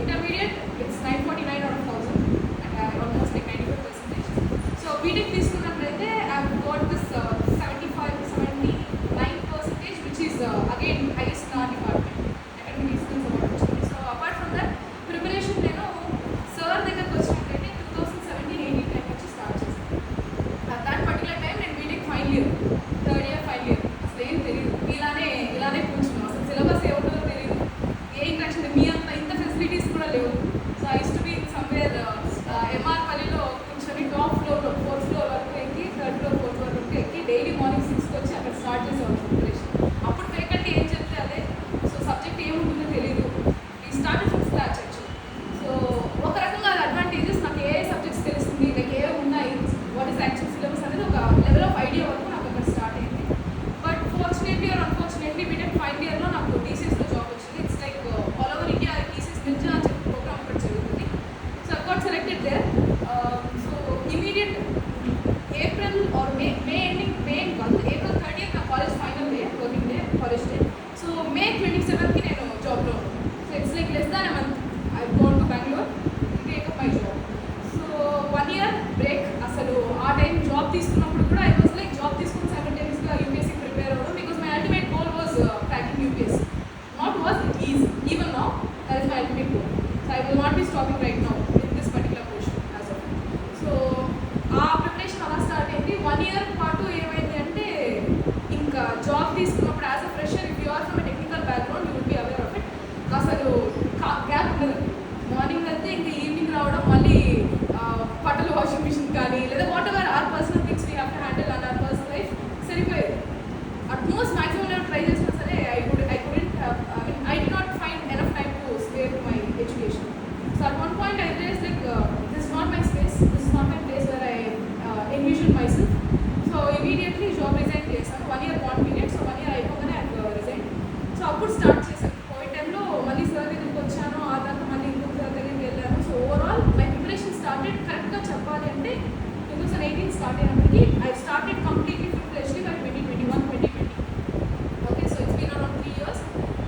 intermediate, it's 949 out of 1000, and almost like 95%. So BTech తీసుకున్నట్లయితే I've got this 75 to 79%, which is again highest in our department. Academic skills award వచ్చింది. So apart from that, preparation నేను sir దగ్గరకు వచ్చినట్లయితే 2017-18 time వచ్చి start చేశాను. At that particular time నేను BTech final year, third year final year, అసలు ఏం తెలియదు, ఇలానే కూర్చున్నాం, అసలు సిలబస్ ఏముంటుందో తెలియదు, ఏ ఇంట్రాక్షన్ మీ అంత ఇంత ఫెసిలిటీస్ కూడా లేవు. So I use to be somewhere MR పల్లిలో కూర్చొని టాప్ ఫ్లోర్లో 4th ఫ్లోర్ వరకు ఎక్కి 3rd ఫ్లోర్ 4th ఫ్లోర్ వరకు ఎక్కి డైలీ మార్నింగ్ 6కి వచ్చి అక్కడ స్టార్ట్ చేసేవాళ్ళు ప్రిపరేషన్. అప్పుడు ఫ్యాకల్టీ ఏం చెప్తే అదే, సో సబ్జెక్ట్ ఏముంటుందో తెలియదు, ఈ start from scratch actually. So ఒక రకంగా అది అడ్వాంటేజెస్, నాకు ఏ సబ్జెక్ట్స్ తెలుస్తుంది, లైక్ ఏ ఉన్నాయి, వాట్ ఈస్ యాక్చువల్ సిలబస్ అనేది ఒక లెవెల్ ఆఫ్ ఐడియా వరకు నాకు అక్కడ స్టార్ట్ అయింది. But fortunately or unfortunately B Tech final ఇయర్లో నాకు టీసీఎస్లో జాబ్ వచ్చింది. It's like all over India TCS నుంచి అని చెప్పి ప్రోగ్రామ్ అక్కడ జరుగుతుంది. So I got selected there. So immediate April or May ending, April 30th నా college final day, working day, college day. So May 27th నేను జాబ్లో. So it's like less than a month I gone to Bengaluru, take up my job. So 1 year break. అసలు ఆ time job తీసుకున్నప్పుడు కూడా I was like job తీసుకుని సైమల్టేనియస్గా UPSC prepare అవ్వడం, because my ultimate goal was cracking UPSC. Not was easy, even now that is my ultimate goal. So I will not be stopping right now in this particular portion as of. So ఆ preparation అలా start అయింది. 1 year పాటు ఏమైంది అంటే, ఇంకా job తీసుకున్నప్పుడు as a fresher, if you are from a technical background you will be aware of it. అసలు gap ఉండదు. మార్నింగ్ వెళ్తే ఇంకా ఈవినింగ్ రావడం, మళ్ళీ బట్టలు వాషింగ్ మిషన్ కానీ లేదా whatever our personal things we have to handle and our personal life సరిపోయేది. అట్మోస్ట్ మ్యాక్సిమం నేను ట్రై చేసినా సరే I did not find enough time to spare to my education. So at one point I realized like this is not my space, this is not my place where I envision myself. So immediately job resign చేశాను. 1 year bond period. So 1 year అయిపోగానే I resigned. So అప్పుడు start చేశాను. Covid టైంలో మళ్ళీ sir దగ్గరికి వచ్చాను, ఆ తర్వాత మళ్ళీ ఇంకొక సార్ దగ్గరికి వెళ్ళాను. So overall my preparation started, కరెక్ట్గా చెప్పాలి అంటే 2018 స్టార్ట్ అయినప్పటికీ I started completely full fledgedly by 2021-2020. Okay, so it's been around 3 years.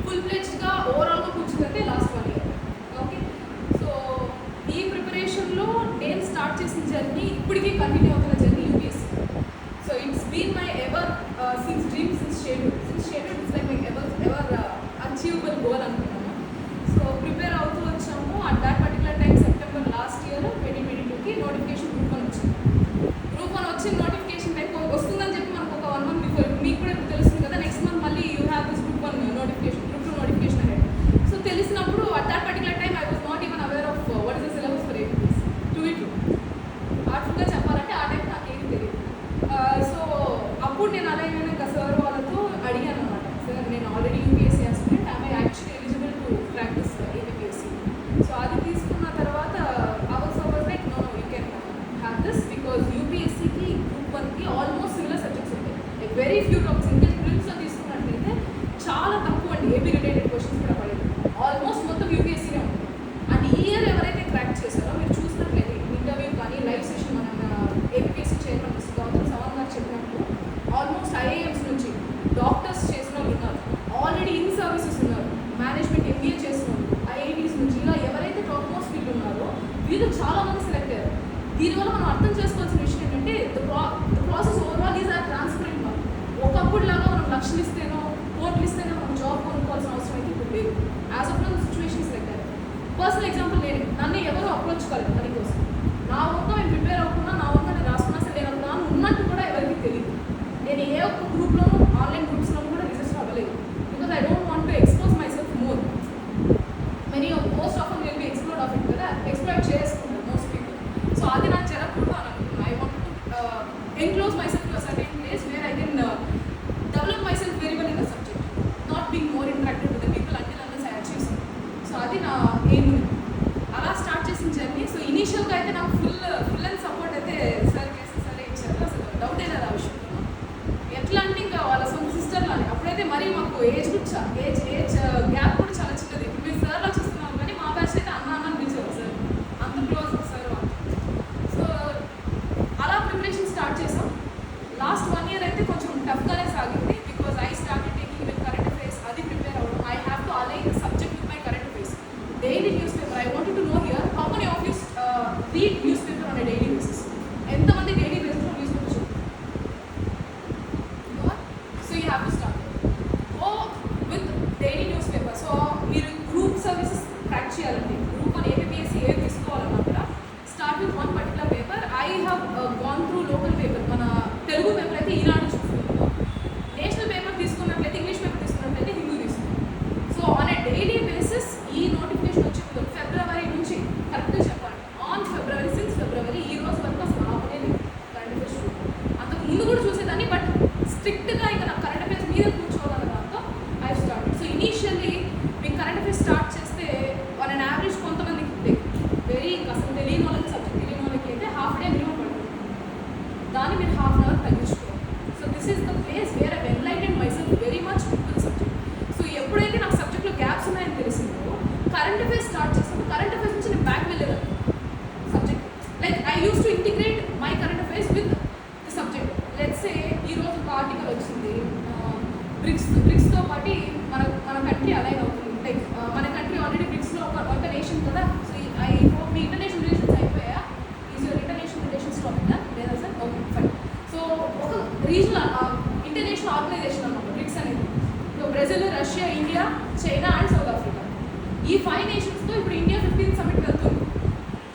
Full ఫ్లెజ్డ్గా ఓవరాల్గా కూర్చుందంటే లాస్ట్ 1 year. ఓకే, సో ఈ ప్రిపరేషన్లో నేను స్టార్ట్ చేసిన జర్నీ ఇప్పటికీ కంటిన్యూ అవుతున్న journey UPSC. So it's been my ever since dream, since schedule it's like my ever achievable goal అనుకున్నాను. సో ప్రిపేర్ అవుతూ వచ్చాము. At that particular time September last year 2022కి నోటిఫికేషన్ గ్రూప్ 1 వచ్చింది. Group 1 వచ్చిన notification time వస్తుందని చెప్పి మనకు ఒక 1 month బిఫోర్, మీకు కూడా ఇప్పుడు తెలుస్తుంది కదా, నెక్స్ట్ మంత్ మళ్ళీ you have this group 1 notification, group 2 notification అనేది. సో తెలిసినప్పుడు at that particular time I was not even aware of what is the syllabus for APS. To be true, ఆర్ట్ఫుల్గా చెప్పాలంటే ఆ టైం నాకు ఏమీ తెలియదు. సో అప్పుడు నేను అలా ఇంకా సార్ వాళ్ళతో అడిగాను అనమాట, సార్ నేను already UPSC aspirant, I actually eligible to practice APSC. So అది తీసుకున్న తర్వాత our like no you can have this, because యూపీఎస్సీకి గ్రూప్ 1కి ఆల్మోస్ట్ సిమిలర్ సబ్జెక్ట్స్ ఉంటాయి. Like very few topics. ఇంకా ప్రిలిమ్స్లో తీసుకున్నట్లయితే చాలా తక్కువ అండి ఏపీ రిలేటెడ్ క్వశ్చన్స్ కూడా పడేది. ఆల్మోస్ట్ మొత్తం యూపీఎస్సీనే ఉంటుంది. అండ్ ఈ ఇయర్ ఎవరైతే క్రాక్ చేశారో మీరు చూసినట్లయితే ఇంటర్వ్యూ కానీ లైవ్ సెషన్ మన ఏపీఎస్సీ చైర్మన్ గౌతమ్ సవాంగ్ గారు చెప్పినట్టు ఆల్మోస్ట్ ఐఏఎమ్స్ నుంచి డాక్టర్స్ చేసిన వాళ్ళు ఉన్నారు, ఆల్రెడీ ఇన్ సర్వీసెస్ ఉన్నారు, మేనేజ్మెంట్ ఎంబీఏ చేసిన వాళ్ళు, ఐఐటీస్ నుంచి ఇలా ఎవరైతే టాప్ మోస్ట్ ఫీల్డ్ ఉన్నారో వీళ్ళు చాలా మంది సెలెక్ట్ అయ్యారు. దీనివల్ల మనం అర్థం చేసుకోవాల్సిన విషయం ఏంటంటే ద ప్రాసెస్ ఓవరాల్ ఈజ్ ఆ ట్రాన్స్పరెంట్ వన్. ఒకప్పుడు లాగా మనం లక్షలు ఇస్తేనో కోట్లు ఇస్తేనో మనం జాబ్ కొనుక్కోవాల్సిన అవసరం అయితే ఇప్పుడు లేదు. As of now situations like that. Personal example నేను, నన్ను ఎవరు అప్రోచ్ కాలేదు పని కోసం. నా వంక నేను ప్రిపేర్ అవ్వకుండా, నా వంక నేను రాసుకున్నా సరే నేను నాను ఉన్నట్టు కూడా ఎవరికి తెలియదు. నేను ఏ ఒక్క గ్రూప్లోనూ ఆన్లైన్ గ్రూప్స్లోనూ కూడా రిజిస్టర్ అవ్వలేదు. Because I don't want to expose my self more. Most of will be explored of it కదా, ఎక్స్ప్లోర్ చేసుకుంటారు మోస్ట్ పీపుల్. సో అది నాకు జరగకూడదు అని అనుకున్నాను. I want to enclose my self to a certain place where I can develop my self very well in the subject, not being more interacted with the people until unless I achieve something. So అది నా aim. అలా start చేసిన journey. So initial group 1 APSC ఏది తీసుకోవాలన్నా కూడా start with one particular paper. I have gone through local paper. మన Telugu paper అయితే ఈనాడు చూసుకుంటాం. నేషనల్ పేపర్ తీసుకున్నట్లయితే, ఇంగ్లీష్ పేపర్ తీసుకున్నట్లయితే హిందూ తీసుకుంటాం. So on a daily basis ఈ నోటిఫికేషన్ వచ్చింది ఫిబ్రవరి నుంచి, కరెక్ట్గా చెప్పాలి ఆన్ ఫిబ్రవరి, సిన్స్ ఫిబ్రవరి ఈ రోజు వరకు అసలు ఆపలేదు కరెంట్ అఫేర్స్. అంతకు ముందు కూడా చూసేదాన్ని, బట్ స్ట్రిక్ట్గా ఇంకా నాకు కరెంట్ అఫేర్స్ మీద కూర్చోవాలన్న దాంతో ఐ స్టార్ట్. సో ఇనీషియల్లీ మీకు కరెంట్ అఫేర్స్ స్టార్ట్ చేస్తే ఆన్ అన్ యావరేజ్ కొంతమందికి వెరీ అసలు తెలియని వాళ్ళకి, సబ్జెక్ట్ తెలియని వాళ్ళకి అయితే హాఫ్ డే మినిమం పడుతుంది. దాన్ని మీరు హాఫ్ అన్ అవర్ తగ్గించుకోవాలి. So this is the place where I enlightened my self very much with the subject. So ఎప్పుడైతే నాకు సబ్జెక్ట్లో గ్యాప్స్ ఉన్నాయని తెలిసిందో కరెంట్ అఫేర్స్ స్టార్ట్ చేసినప్పుడు కరెంట్ అఫేర్స్ నుంచి నేను బ్యాక్ వెళ్ళేదాన్ని subject. Like I use to integrate my current affairs with the subject. Let's say ఈరోజు ఒక ఆర్టికల్ వచ్చింది బ్రిక్స్తో పాటు మన కంట్రీ అలైన్ అవుతుంది. లైక్ మన కంట్రీ ఆల్రెడీ బ్రిక్స్లో ఒక నేషన్ కదా. సో ఐ హోప్ మీ ఇంటర్నేషనల్ రిలేషన్స్ అయిపోయా. Is your international relations topic లేదా సార్? Okay fine. సో ఒక రీజనల్ ఇంటర్నేషనల్ ఆర్గనైజేషన్ అన్నమాట బ్రిక్స్ అనేది. So Brazil, Russia, India, China and South Africa, ఈ 5 నేషన్స్తో ఇప్పుడు ఇండియా 15th సమిట్ వెళ్తుంది.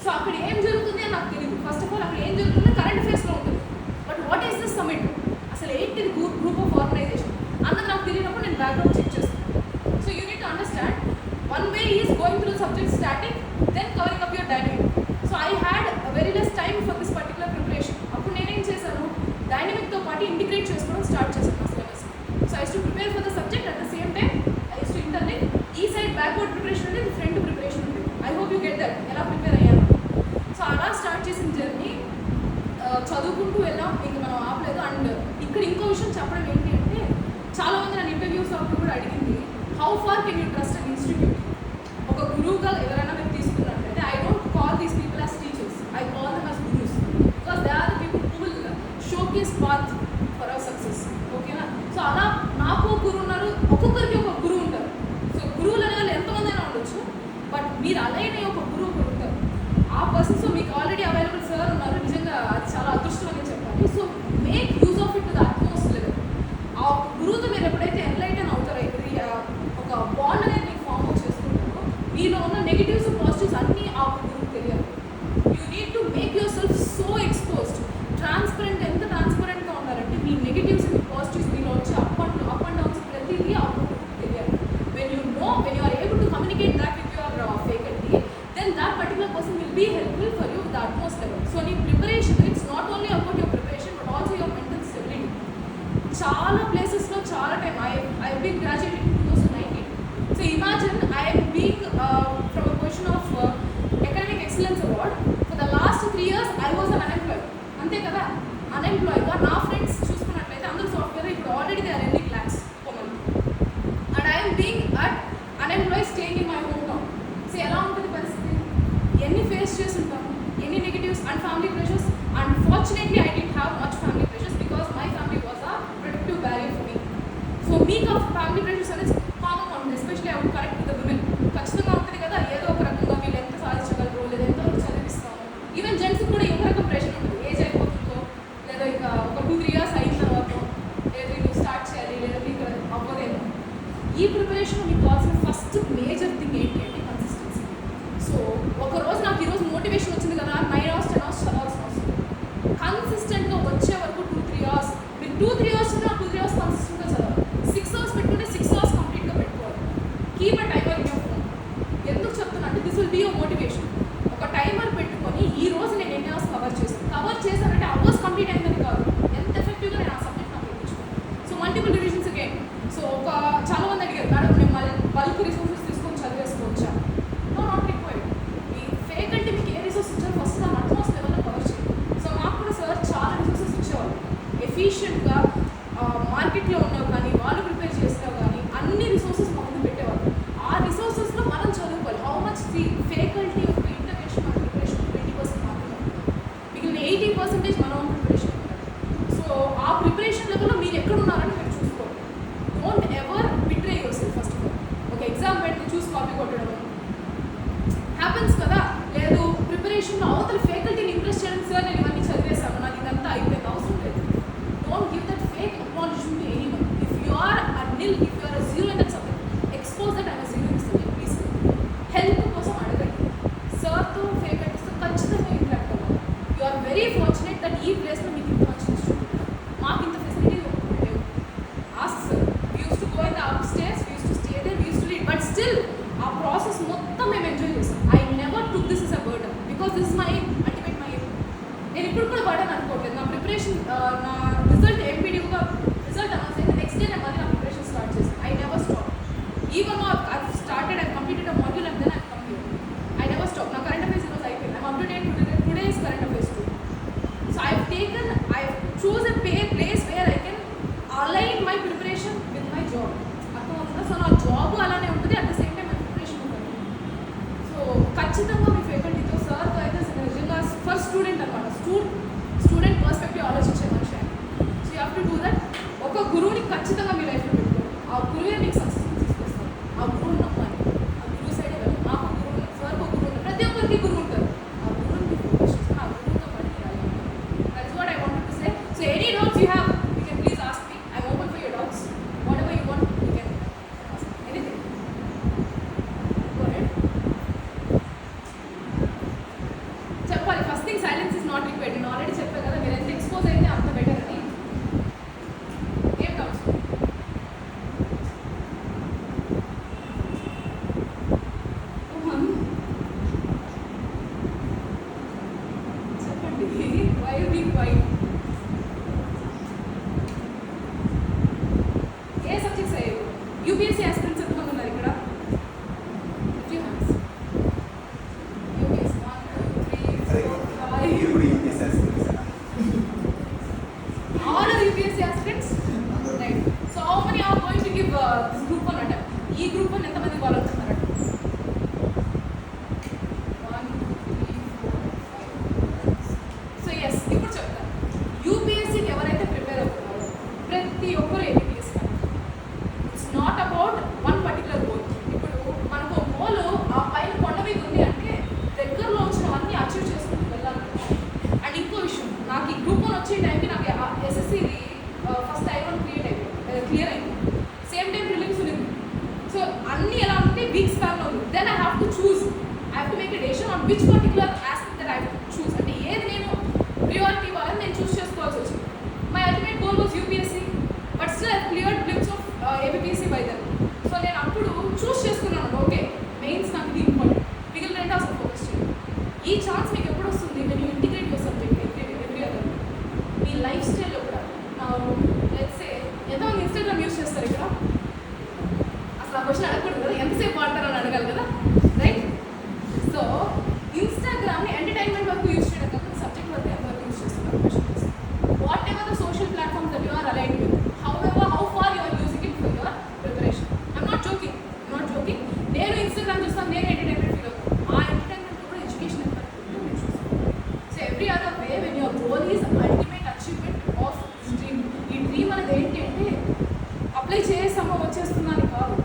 సో అక్కడ ఏం జరుగుతుంది అని నాకు తెలియదు. ఫస్ట్ ఆఫ్ ఆల్ అక్కడ ఏం జరుగుతుందో కరెంట్ అఫేర్స్లో ఉంటుంది. But what is this summit, అసలు ఏంటి గ్రూప్ ఆఫ్ ఆర్గనైజేషన్ అన్నది నాకు తెలియనప్పుడు నేను బ్యాక్గ్రౌండ్ చెక్ చేస్తాను. So you need to understand one way is going through subject starting, then covering up your dynamic. So I had very less time for this particular preparation. అప్పుడు నేనేం చేశాను, డైనమిక్తో పాటు integrate చేసుకోవడం స్టార్ట్ చేశాను నా syllabus. So I to prepare for the subject at the same time I to interlink. ఈ side backward preparation ఉంటుంది, front preparation ఉంటుంది. I hope you get that ఎలా ప్రిపేర్ అయ్యాను. సో అలా స్టార్ట్ చేసిన జర్నీ చదువుకుంటూ వెళ్ళాం, ఇంకా మనం ఆపలేదు. అండ్ ఇక్కడ ఇంకో విషయం చెప్పడం ఏంటి అంటే, చాలామంది నన్ను ఇంటర్వ్యూస్ అప్పుడు కూడా అడిగింది, how far can you trust an institute. ఒక గురువుగా ఎవరైనా మీరు తీసుకున్నట్లయితే I don't call these people as teachers, I call them as gurus, because they are the people who will showcase path for our success. ఓకేనా? So అలా నాకు ఒక గురువు ఉన్నారు, ఒక్కొక్కరికి ఒక గురువు ఉంటారు. సో గురువులు అనే వాళ్ళు ఎంతమంది అయినా ఉండొచ్చు, బట్ మీరు అలానే ఒక గురువు ఒకరు ఉంటారు. ఆ పర్సన్స్ మీకు ఆల్రెడీ అవైలబుల్ సార్ ఉన్నారు. నిజంగా అది చాలా అదృష్టం అని చెప్పాలి. So make use of it to the utmost level. ఆ గురువుతో మీరు ఎప్పుడైతే ఎన్లైటన్ అవుతారో, ఒక బాండ్ అనేది మీకు ఫామ్ అవుట్ చేసుకుంటారో, మీలో ఉన్న నెగిటివ్స్ పాజిటివ్స్ అన్నీ ఆ గురువుకి తెలియాలి. You need to make your self so exposed, transparent. ఎంత ట్రాన్స్పరెంట్గా ఉన్నారంటే మీ నెగిటివ్స్ మీ పాజిటివ్స్ మీలో వచ్చే అప్ అండ్ డౌన్స్ ప్రతిదీ ఆ గురువుకి తెలియాలి. When you are able to communicate that with your faculty, then that particular person will be helpful for you with the utmost level. So in preparation, it's not only about your preparation but also your mental stability. Chala places lo chala time I have been graduated in 2019. So imagine I am being from a position of academic excellence award. For the last 3 years I was an unemployed. Ante kada, unemployed ga na friends chusukunnatlaithe andaru software ఇప్పుడు already they are earning lakhs per month, and I am being at unemployed staying in my hometown. So ఎలా ఉంటుంది పరిస్థితి, ఎన్ని face చేసి ఉంటాము, ఎన్ని negatives and family pressures. Unfortunately I don't have much family pressures because my family was a protective barrier for me. So మీకు ఆ family pressures అనేది కామన్ ఉంటుంది, especially I would correct with the women. ఖచ్చితంగా ఉంటుంది కదా, ఏదో ఒక రకంగా వీళ్ళు ఎంత సాధించగలరు, లేదా ఎంతవరకు చదివిస్తాము. ఈవెన్ జెంట్స్కి కూడా ఇంకో రకం ప్రెషర్ ఉంటుంది, ఏజ్ అయిపోతుందో లేదా ఇక ఒక 2-3 years అయిన తర్వాత లేదా మీకు స్టార్ట్ చేయాలి, లేదా మీకు అవ్వదేమో. ఈ ప్రిపరేషన్ మీకు కావాల్సిన ఫస్ట్ మేజర్ థింగ్ ఏంటి అంటే కన్సిస్టెన్సీ. సో ఒకరోజు నాకు ఈరోజు మోటివేషన్ వచ్చింది కదా, 9 hours 10 hours చదవాల్సిన అవసరం. కన్సిస్టెంట్గా వచ్చే వరకు 2-3 hours, మీరు 2-3 hours చదివినా 2-3 hours కన్సిస్టెంట్గా చదవాలి. 6 hours పెట్టుకుంటే 6 hours కంప్లీట్గా పెట్టుకోవాలి. Keep a timer in your phone. ఎందుకు చెప్తున్నా అంటే this will be your motivation. ఒక టైమర్ పెట్టుకొని ఈ రోజు నేను ఎన్ని అవర్స్ కవర్ చేశానంటే అవర్స్ కంప్లీట్ అయిందని కాదు, ఎంత ఎఫెక్టివ్గా నేను ఆ సబ్జెక్ట్ కంప్లీట్ చేసుకున్నాను. So multiple revisions again. So చాలా మంది అడిగారు, మేడం మేము బల్క్ రిసోర్సెస్ తీసుకొని చదివేసుకోవచ్చా? No, not required. మీ ఫ్యాకల్టీ మీకు ఏ రిసోర్స్ ఇచ్చారో ఫస్ట్ దాని అట్మోస్ట్ లెవెల్లో కవర్ చేయండి. సో మాకు కూడా సార్ చాలా రిసోర్సెస్ ఇచ్చేవాళ్ళు, ఎఫిషియెంట్గా మార్కెట్లో ఉన్నవి కానీ వాళ్ళు ప్రిపేర్ చేసినవి కానీ అన్ని రిసోర్సెస్ మా ముందు పెట్టేవాళ్ళు. ఆ రిసోర్సెస్లో మనం చదువుకోవాలి. హౌ మచ్ ఫ్యాకల్టీ యొక్క ఇంటర్నేషన్ మన ప్రిపరేషన్ 20% మాత్రమే, మిగిలిన 80% మన ఓన్ ప్రిపరేషన్ ఉంటుంది. సో ఆ ప్రిపరేషన్ లెవెల్లో మీరు ఎక్కడున్నారని మీరు చూసుకోవాలి. Don't ever betray your self. First of all ఒక ఎగ్జామ్ పెట్టి చూసి కాపీ కొట్టడం హ్యాపెన్స్ కదా. లేదు ప్రిపరేషన్లో అవతల ఫ్యాకల్టీని ఇంప్రెస్ చేయడం, సార్ నేను ఇవన్నీ చదివేశాను, నాకు ఇదంతా అయిపోయింది, అవసరం లేదు. Don't give that fake acknowledgement to anyone. If you are a nil, if you are a zero in that subject, expose that I'm a zero in this subject. Please help కోసం అడగండి. Burden అనుకోవట్లేదు. నా preparation నా result ఎంపీడీగా result announce అయితే next day నేను మళ్ళీ నా ప్రిపరేషన్ స్టార్ట్ చేశాను. I never stop. Even I started and completed a module and then I complete. I never stop. నా కరెంట్ అఫైర్స్ ఈరోజు అయిపోయింది. I'm up to date. Today is current affairs two. So I choose a place where I can align my preparation with my job. అర్థమవుతుందా? So నా job అలానే ఉంటుంది, at the same time my preparation ఉంటుంది. So ఖచ్చితంగా మీ ఫ్యాకల్టీతో సార్తో అయితే నిజంగా first student అనమాట, స్టూడెంట్ పర్స్పెక్టివ్ ఆలోచించే మనిషి ఆయన. So you have to do that. ఒక గురువుని ఖచ్చితంగా మీ లైఫ్లో పెట్టుకోండి. ఆ గురువే మీకు సక్సెస్ తీసుకొస్తారు. ఆ గురువుని నమ్మాలి. ఆ గురువు సైడే వెళ్ళాలి. నాకు గురువు ఉన్నారు, సార్కి ఒక గురువు ఉన్నారు, ప్రతి ఒక్కరికి గురువు ఉంటారు. ఆ గురువుని మీరు ఫోకస్ చేసుకుని ఆ గురువుతో పని చేయాలి. That is what I wanted to say. So any doubts you have, you can please ask me. I'm open for your doubts. Whatever you want, you can ask me. Anything. Go ahead. చెప్పాలి. First thing silence is not required. నేను already చెప్పాను కదా, మీరు ఎంత expose అయితే అంత better అని. ఏం డౌట్స్? చెప్పండి. Why you being quiet? A subjects అయ్యాయి? యూపీఎస్సీ ఆస్పిరెంట్స్ ఎంతమంది ఉన్నారు ఇక్కడ? UPSC 1 2 3 4 5 all are UPSC aspirants, right? So how many are going to give this group 1 attempt? ఈ గ్రూప్ 1 ఎంతమంది వాళ్ళనుకుంటున్నారు? 1 2 3 4 5. సో ఎస్, ఇప్పుడు చెప్తాను. యూపీఎస్సీకి ఎవరైతే ప్రిపేర్ అవుతున్నారో ప్రతి ఒక్కరు APSC. It's not about one particular goal. ఇప్పుడు మనకు గోల్ ఆ పైన కొండ మీద ఉంది అంటే దగ్గరలో వచ్చినవన్నీ అచీవ్ చేసుకుంటూ వెళ్ళాలి. అండ్ ఇంకో విషయం, నాకు ఈ గ్రూప్ 1 వచ్చే టైంకి నాకు ఎస్ఎస్సీది ఫస్ట్ I1 క్లియర్ అయింది. సేమ్ టైం ప్రిలిమ్స్ ఉంది. సో అన్నీ ఎలా ఉంటే వీక్ స్పాన్లో ఉంది. Then I have to choose. I have to make a decision on which particular aspect that I have to choose. అంటే ఏది నేను ప్రియారిటీ ఇవ్వాలని నేను చూస్ చేసుకోవాల్సి వచ్చింది. My ultimate goal was UPSC, but still I cleared glimpse of APPSC by then. So నేను అప్పుడు చూస్ చేసుకున్నాను, ఓకే మెయిన్స్ నాకు ఇది ఇంపార్టెంట్, మిగిలిన రెండు అసలు ఫోకస్ చేయండి. ఈ ఛాన్స్ మీకు ఎప్పుడు వస్తుంది? నేను integrate your subject every other. Me life స్టైల్లో కూడా లెట్స్ సే ఎంతమంది ఇన్స్టాగ్రామ్ యూస్ చేస్తారు ఇక్కడ? అసలు ఆ క్వశ్చన్ అడగకూడదు కదా, ఎంతసేపు వాడతారని అడగాలి కదా, రైట్? సో ఇన్స్టాగ్రామ్ని ఎంటర్టైన్మెంట్ వరకు యూస్ చేయడం కాకుండా సబ్జెక్ట్ వరకు ఎంతవరకు యూస్ చేస్తున్నారు? Whatever the social platforms that you are aligned with, how far you are using it for your preparation. I'm not joking. నేను ఇన్స్టాగ్రామ్ చూస్తాను, నేను ఎంటర్టైన్మెంట్ ఫీల్ అవుతాను. ఆ ఎంటర్టైన్మెంట్ కూడా ఎడ్యుకేషన్ ఎంత నేను చూస్తాను. So every other way when your goal is ultimate achievement of dream. ఈ డ్రీమ్ అనేది ఏంటి అంటే అప్లై చేసామో వచ్చేస్తున్నాను కాదు.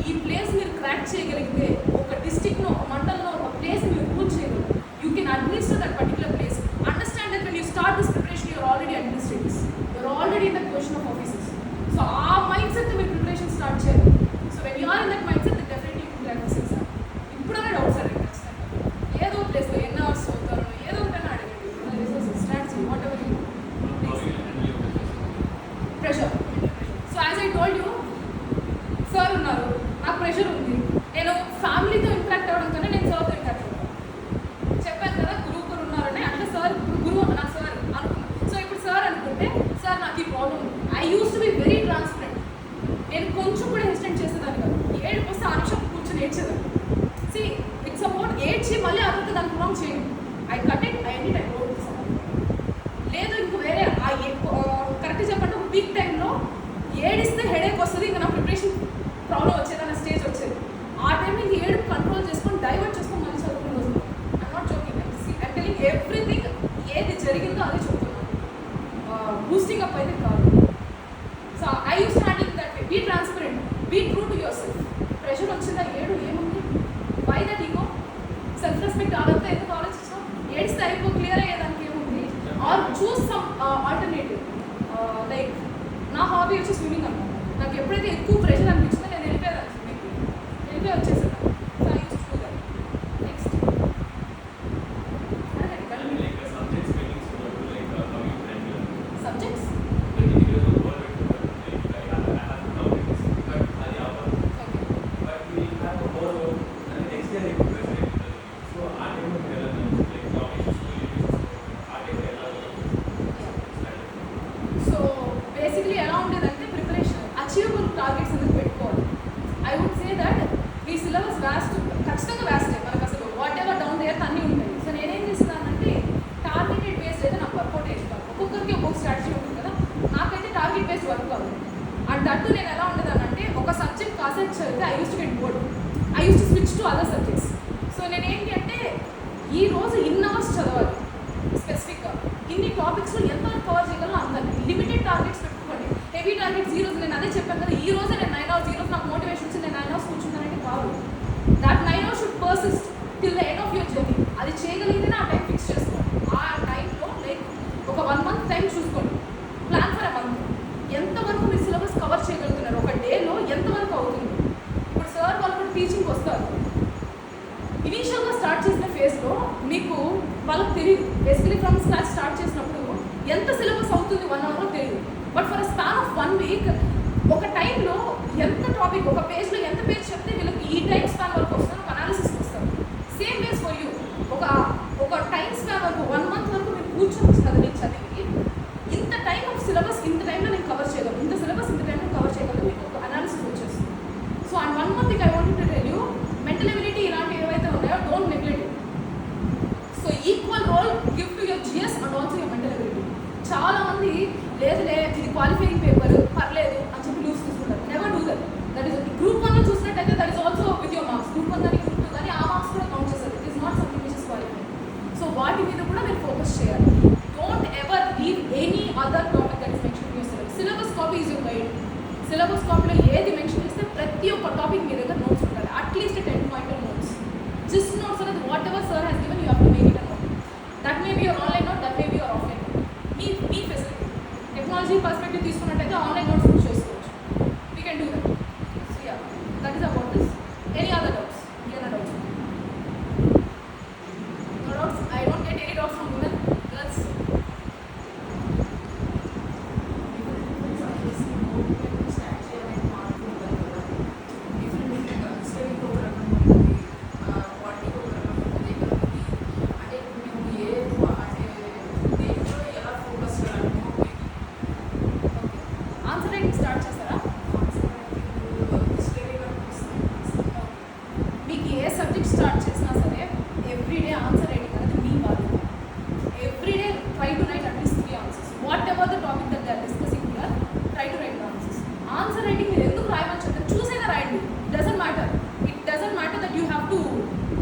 ఈ ప్లేస్ మీరు క్రాక్ చేయగలిగితే, ఒక డిస్ట్రిక్ట్ను, ఒక మండలంలో ఒక ప్లేస్ మీరు రూల్ చేయగలరు. You can administer that particular place. Understand that when you start this preparation you're already administrating this, you're already in the position of officers. So ఆ మైండ్ సెట్ మీరు ప్రిపరేషన్ స్టార్ట్ చేయాలి. So when you are in that mindset definitely you crack this exam. ఇప్పుడనే doubts అడగండి ఖచ్చితంగా. ఏదో ప్లేస్లో ఎన్ని hours అవుతారో ఏదో ఒకటైనా అడగండి. Resources, strategy, what ever you pressure. So as I told you, sir ఉన్నారు, నాకు ప్రెషర్ ఉంది. నేను ఫ్యామిలీతో ఇంటరాక్ట్ అవ్వడం కన్నా నేను సార్తో ఇంటరాక్ట్ అవ్వడం. చెప్పాను కదా గురువు ఉన్నారని, అంటే సార్ గురువు నా సార్ అనుకున్నాను. సో ఇప్పుడు సార్ అనుకుంటే, సార్ నాకు ఈ ప్రాబ్లం ఉంది. I use to be very transparent. నేను కొంచెం కూడా హెసిటేట్ చేసేదాన్ని కాదు. ఏడుపు వస్తే ఆ నిమిషం కూర్చొని ఏడ్చేదాన్ని. సి ఇట్స్ అబౌట్ ఏడ్చి మళ్ళీ అదంతా దానికి రాంగ్ చేయండి. I cut it, I end I wrote. లేదు ఇంక వేరే కరెక్ట్ చెప్పండి, ఒక పీక్ టైంలో ఏడిస్తే హెడేక్ వస్తుంది, ఇంకా నా ప్రిపరేషన్ ప్రాబ్లం వచ్చేది అన్న స్టేజ్ వచ్చేది. ఆ టైం ఇంక ఏడుపు కంట్రోల్ చేసుకొని డైవర్ట్ చేసుకొని మళ్ళీ చదువుకుని వస్తుంది. I'm not joking. I'm telling everything. ఏది జరిగిందో అదే చెప్తున్నాను, బూస్టింగ్ అప్ అయితే కాదు. So I use to handle that way. Be transparent, be true to your self. Pressure వచ్చిందా ఏడు, ఏముంది? Why that ego? Self respect అదంతా ఎందుకు ఆలోచిస్తాం? ఏడిస్తే అయిపో, క్లియర్ అయ్యేదానికి ఏముంది? Or choose some alternative. Like నా హాబీ వచ్చి స్విమ్మింగ్ అన్నమాట. నాకు ఎప్పుడైతే ఎక్కువ ప్రెషర్ అనిపించిందో నేను వెళ్ళిపోయేదాన్ని స్విమ్మింగ్కి, వెళ్ళిపోయి వచ్చేసేదాన్ని. So I use to that. Next subjects అంటే ఈ రోజు ఇన్ అవర్స్ చదవాలి స్పెసిఫిక్గా, ఇన్ని టాపిక్స్లో ఎంతవరకు కవర్ చేయగలను అందరినీ. లిమిటెడ్ టార్గెట్స్ పెట్టుకోండి. హెవీ టార్గెట్స్ ఈ రోజు నేను అదే చెప్పాను కదా, ఈ రోజే నేను 9 hours, ఈ రోజు నాకు మోటివేషన్ వచ్చి నేను 9 hours కూర్చున్నానంటే కాదు. That 9 hours should persist till the end of your journey. అది చేయగలిగితేనే ఆ టైం ఫిక్స్ చేసుకోండి. ఆ టైంలో లైక్ ఒక 1 month టైం చూసుకోండి. Plan for a month. ఎంతవరకు మీరు సిలబస్ కవర్ చేయగలుగుతున్నారు, ఒక డేలో ఎంతవరకు అవుతుంది. ఇప్పుడు సార్ వాళ్ళు కూడా టీచింగ్కి వస్తారు. ఇనీషియల్గా స్టార్ట్ చేసిన ఫేజ్లో మీకు వాళ్ళకి తెలియదు. బేసికలీ ఫ్రమ్ స్క్రాచ్ స్టార్ట్ చేసినప్పుడు ఎంత సిలబస్ అవుతుంది 1 hourలో తెలియదు. But for a span of 1 week ఒక టైంలో ఎంత టాపిక్, ఒక పేజ్లో ఎంత పేజ్ చెప్తే వీళ్ళకి ఈ టైం స్పాన్ వరకు వస్తారు, ఒక అనాలిసిస్కి వస్తారు. Same ways for you. ఒక టైం స్పాన్ వరకు 1 month వరకు మీరు కూర్చొని చదివి ఇంత టైం ఆఫ్ సిలబస్ ఇంత టైంలో నేను కవర్ చేయగలను, ఇంత సిలబస్ ఇంత టైంలో కవర్ చేయగలను, మీకు ఒక అనాలిసిస్ వచ్చేస్తుంది. So and 1 month I want to tell you, mental ability ఇలాంటివి ఏవైతే ఉన్నాయో don't neglect. So equal role give to your GS and also your mental ability. చాలా మంది లేదులే ఇది క్వాలిఫైయింగ్ పేపర్ పర్లేదు అని చెప్పి లూజ్ తీసుకుంటారు. Never do that. That is group 1 చూసినట్టయితే that is also with your marks. Group 1 కానీ గ్రూప్ 2 కానీ ఆ మార్క్స్ కూడా కౌంట్ చేస్తారు. It is not something which is qualifying. So వాటి మీద కూడా మీరు ఫోకస్ చేయాలి. Don't ever leave any other topic that is mention in your syllabus. Syllabus copy is your guide. Syllabus కాపీలో ఏది మెన్షన్ చేస్తే ప్రతి ఒక్క టాపిక్ మీ దగ్గర నోట్స్ ఉండాలి. At least 10-pointer notes. Just notes so that whatever sir has given you have to make it a note. That may be your online note, that may be your offline note. Me facility. Technology perspective తీసుకున్నట్టయితే online notes use చేసుకోవచ్చు. We can do that. So yeah, that is about this. Any other doubts? Clear doubts? No doubts? I don't get any doubts from women. Girls?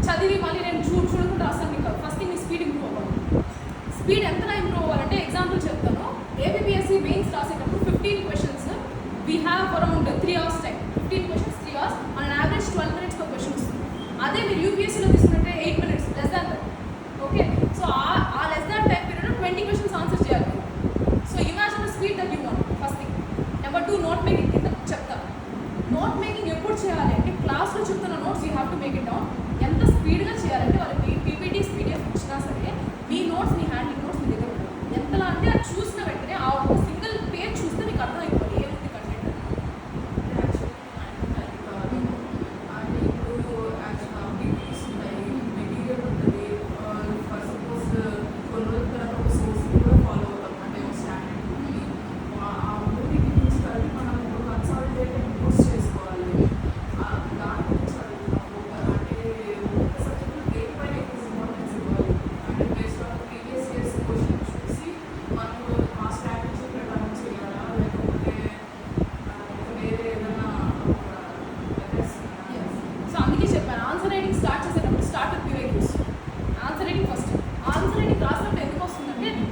చదివి మళ్ళీ నేను చూడకుండా రాస్తాను. మీకు first thing మీ speed improve అవ్వాలి. Speed ఎంతగా improve అవ్వాలంటే example చెప్తాను. ఏబిపిఎస్సి మెయిన్స్ రాసేటప్పుడు 15 questions we have around 3 hours time. 15 questions 3 hours, on average 12 minutes per question వస్తుంది. అదే మీరు యూపీఎస్సీలో తీసుకుంటే 8 minutes, less than that. Okay, so ఆ less than time period 20 questions answer చేయాలి. So imagine the speed that you want. First thing. Number 2, note making కింద చెప్తాను. Note making ఎప్పుడు చేయాలి అంటే క్లాస్లో చెప్తున్న notes you have to make it down. ఎంత స్పీడ్గా చేయాలంటే వాళ్ళకి పీపీటీస్ పీడిఎఫ్ ఇచ్చినా సరే మీ నోట్స్, మీ హ్యాండింగ్ నోట్స్ మీ దగ్గర ఉంటాయి. ఎంతలా అంటే అది చూసిన వెంటనే ఆ ఒక సింగిల్ పేజ్ చూస్తే మీకు అర్థమైపోవాలి ఏముంది కంటెంట్.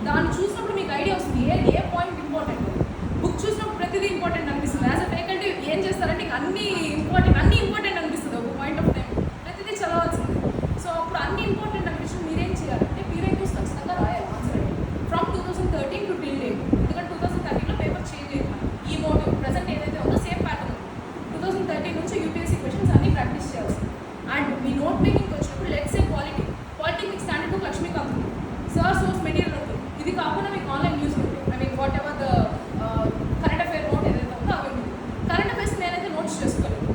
దాన్ని చూసినప్పుడు మీకు ఐడియా వస్తుంది ఏ పాయింట్ ఇంపార్టెంట్. బుక్ చూసినప్పుడు ప్రతిదీ ఇంపార్టెంట్ అనిపిస్తుంది. యాజ్ అ ఫ్యాకల్టీ ఏం చేస్తారంటే అన్ని ఇంపార్టెంట్ అనిపిస్తుంది. ఒక పాయింట్ ఆఫ్ టైం ప్రతిదీ చదవాల్సింది. సో అప్పుడు అన్ని ఇంపార్టెంట్ అనిపించిన మీరేం చేయాలంటే పీవైక్యూస్ ఖచ్చితంగా రాయాలి. Answer from 2013 to till date. ఎందుకంటే 2013లో పేపర్ చేంజ్ అయింది. ఈ మోటివ్ ప్రజెంట్ ఏదైతే ఉందో సేమ్ ప్యాటర్న్ 2013 నుంచి యూపీఎస్సీ క్వశ్చన్స్ అన్ని ప్రాక్టీస్ చేయాల్సింది. అండ్ మీ నోట్ మేకింగ్ వచ్చినప్పుడు లెట్స్ సే క్వాలిటీ మీకు standard book Laxmikanth sir source material ఉంటుంది. ఇది కాకుండా మీకు ఆన్లైన్ న్యూస్ ఉంటుంది. I mean whatever the current affair note ఏదైతే ఉందో అవి ఉంటుంది. కరెంట్ అఫేర్స్ నేనైతే నోట్స్ చేసుకోలేదు.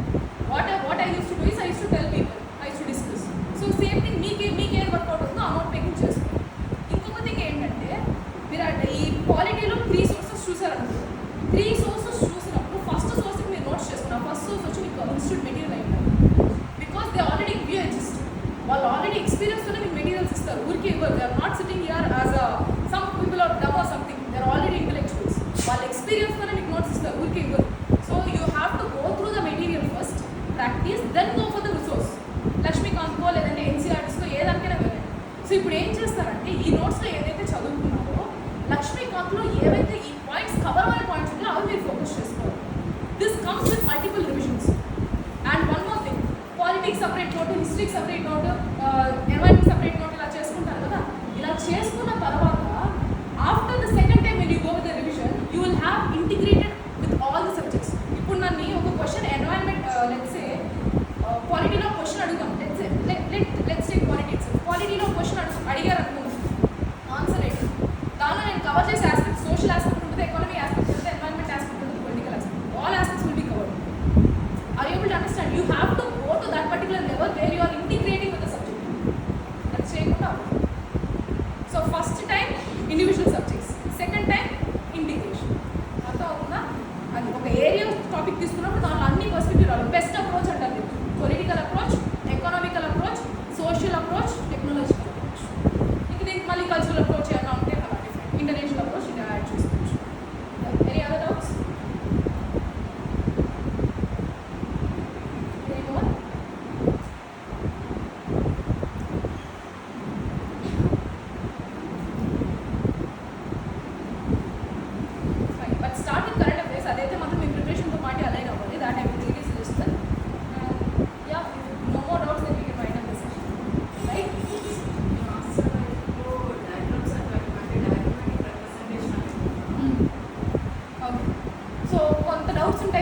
What I use to do is I use to tell people, I use to discuss. So same thing మీకేం work out అవుతుందో ఆ నోట్ మేకింగ్ చేసుకోండి. ఇంకొక థింగ్ ఏంటంటే మీరు ఈ క్వాలిటీలో 3 sources చూసారనుకో. 3 sources చూసినప్పుడు ఫస్ట్ సోర్స్కి మీరు నోట్స్ చేసుకున్నారు. ఫస్ట్ సోర్స్ వచ్చి మీకు ఇన్స్టిట్యూట్ మెటీరియల్ అయింది. Because they already give you exist. వాళ్ళు ఆల్రెడీ ఎక్స్పీరియన్స్తోనే మీకు మెటీరియల్స్ ఇస్తారు. ఊరికే ఇవ్వరు. They are not sitting here as some people are dumb or something. They are already intellectuals. వాళ్ళ ఎక్స్పీరియన్స్తోనే మీకు నోట్స్ ఇస్తారు. ఊరికే ఇవ్వరు. So you have to go through the material first, practice, then go for the resource. లక్ష్మీకాంత్కో లేదంటే ఎన్సీఆర్టీస్కో ఇప్పుడు ఏం చేస్తారంటే ఈ నోట్స్లో ఏదైతే చదువుకున్నారో లక్ష్మీకాంత్లో ఏవైతే ఈ పాయింట్స్ కవర్ అయ్యే పాయింట్స్ ఉంటాయో అవి మీరు ఫోకస్ చేసుకోవాలి. This comes with multiple revisions. And one more thing, politics separate note, హిస్టరీకి separate note, environment separate note ఇలా చేసుకుంటారు కదా. ఇలా చేసుకున్న తర్వాత after the second time when you go with the revision you will have integrated with all the subjects. ఇప్పుడు నన్ను ఒక క్వశ్చన్ ఎన్వైరన్మెంట్ లెట్స్ సే పాలిటీలో క్వశ్చన్ అడుగుతాం, లెట్స్ టేక్ పాలిటిక్స్. పాలిటీలో క్వశ్చన్ అడిగారు అనుకుందాం, ఆన్సర్ ఏంటి? దానిలో నేను కవర్ చేసే ఆస్పెక్ట్ సోషల్ ఆస్పెక్ట్ ఉంటుంది, ఎకానమీ ఆస్పెక్ట్ ఉంటుంది, ఎన్వైరన్మెంట్ ఆస్పెక్ట్ ఉంటుంది, political aspect. All aspects will be covered. Are you able to understand? You have to go to that particular level where you are integrating with the subject. That's చేయకుండా. So first time individual subjects, second time integration. అర్థం అవుతుందా? అది ఒక area topic తీసుకున్నప్పుడు దాంట్లో అన్ని perspective రావాలి. Best approach అంటారు, political approach, economical approach, social approach, technological approach. ఇంక దీనికి మళ్ళీ కల్చరల్ అప్రోచ్ ఏమన్నా ఉంటే అలా డిఫరెంట్, ఇంటర్నేషనల్ అప్రోచ్ ఇలా యాడ్ చేసుకోవచ్చు. Any other doubts?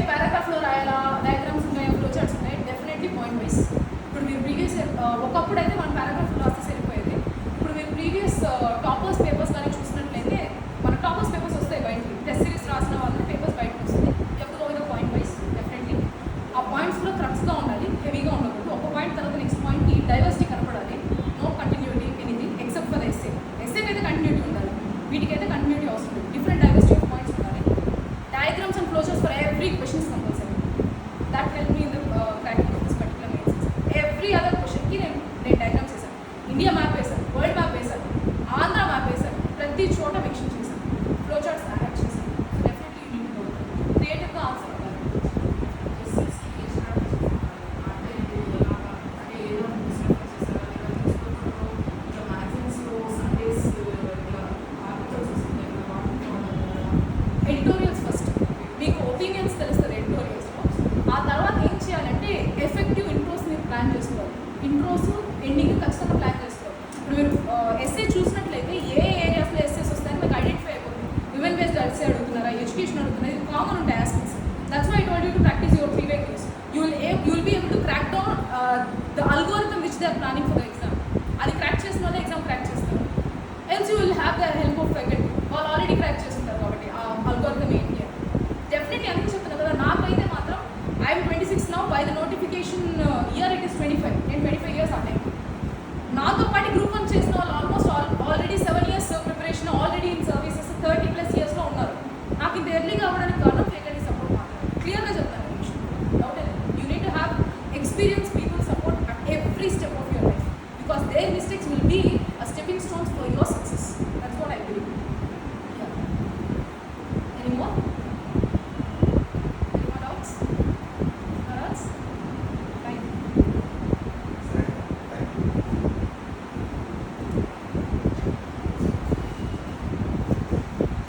పారాగ్రాఫ్లో రాయాలా, డయాగ్రామ్స్ ఉన్నాయా, ఫ్లో చార్ట్స్ ఉన్నాయి, డెఫినెట్లీ పాయింట్ వైస్. ఇప్పుడు మీరు ప్రీవియస్ ఒకప్పుడు అయితే మన పారాగ్రాఫ్లో రాస్తే సరిపోయేది. ఇప్పుడు మీరు ప్రీవియస్ టాపర్స్ పేపర్స్ కానీ చూసినట్లయితే మన టాపర్స్ పేపర్స్ వస్తాయి బయటకి. టెస్ట్ సిరీస్ రాసిన వాళ్ళ పేపర్స్ బయటకు వస్తుంది. ఎప్పుడు విత్ పాయింట్ వైస్ డెఫినెట్లీ ఆ పాయింట్స్లో క్రక్స్గా ఉండాలి, హెవీగా ఉండకూడదు. ఒక పాయింట్ తర్వాత నెక్స్ట్ పాయింట్కి డైవర్సిటీ కనపడాలి. No continuity anything except for essay. ఎస్సేకి అయితే కంటిన్యూటీ ఉండాలి, వీటికైతే కంటిన్యూటీ అవసరం లేదు. డిఫరెంట్ డైవర్సిటీ ఆఫ్ పాయింట్స్ ఉండాలి. Diagrams and flowcharts for every question is compulsory. That helped me in the cracking of this particular main system. Every other question ki నేను diagrams చేశాను, India map వేశాను, world map వేశాను, Andhra map వేశాను, ప్రతి చోట mention చేశాను, flow charts add చేశాను. Definitely you need to క్రియేటివ్గా ఆన్సర్ అవ్వాలి. ఎడిటోరియల్స్ ఫస్ట్ మీకు ఒపీనియన్స్ తెలుస్తుంది ఎడిటోరియల్స్లో. ఆ తర్వాత ఏం చేయాలంటే ఎఫెక్టివ్ ఇంట్రోస్ మీరు ప్లాన్ చేసుకోవాలి. ఇంట్రోస్ ఎండింగ్ ఖచ్చితంగా ప్లాన్ చేసుకోవాలి. ఇప్పుడు మీరు ఎస్సే చూసినట్లయితే ఏ ఏరియాస్లో ఎస్సేస్ వస్తాయని మీకు ఐడెంటిఫై అయిపోతుంది. విమెన్ బేస్డ్ ఎస్సే అడుగుతున్నారా, ఎడ్యుకేషన్ అడుగుతున్నారు, ఇది కామన్ ఉంటాయి aspects. That's why I told you to practice your previous class. You will be able to crack down the algorithm which they are planning for the exam. అది crack చేసిన వాళ్ళే exam crack చేస్తారు. Else you will have the help of faculty. వాళ్ళు ఆల్రెడీ crack చేస్తుంటారు కాబట్టి ఆ algorithm ఏంటి అని. డెఫినెట్లీ అందుకే చెప్తున్నా కదా, నాకైతే మాత్రం I'm 26 now, by the notification year it is 25. నేను 25 ఇయర్స్ ఆ టైం. నాతో పాటు గ్రూప్ 1 చేసిన వాళ్ళు almost already 7 years preparation, already in services 30+ yearsలో ఉన్నారు. నాకు ఇంత ఎర్లీగా అవ్వడానికి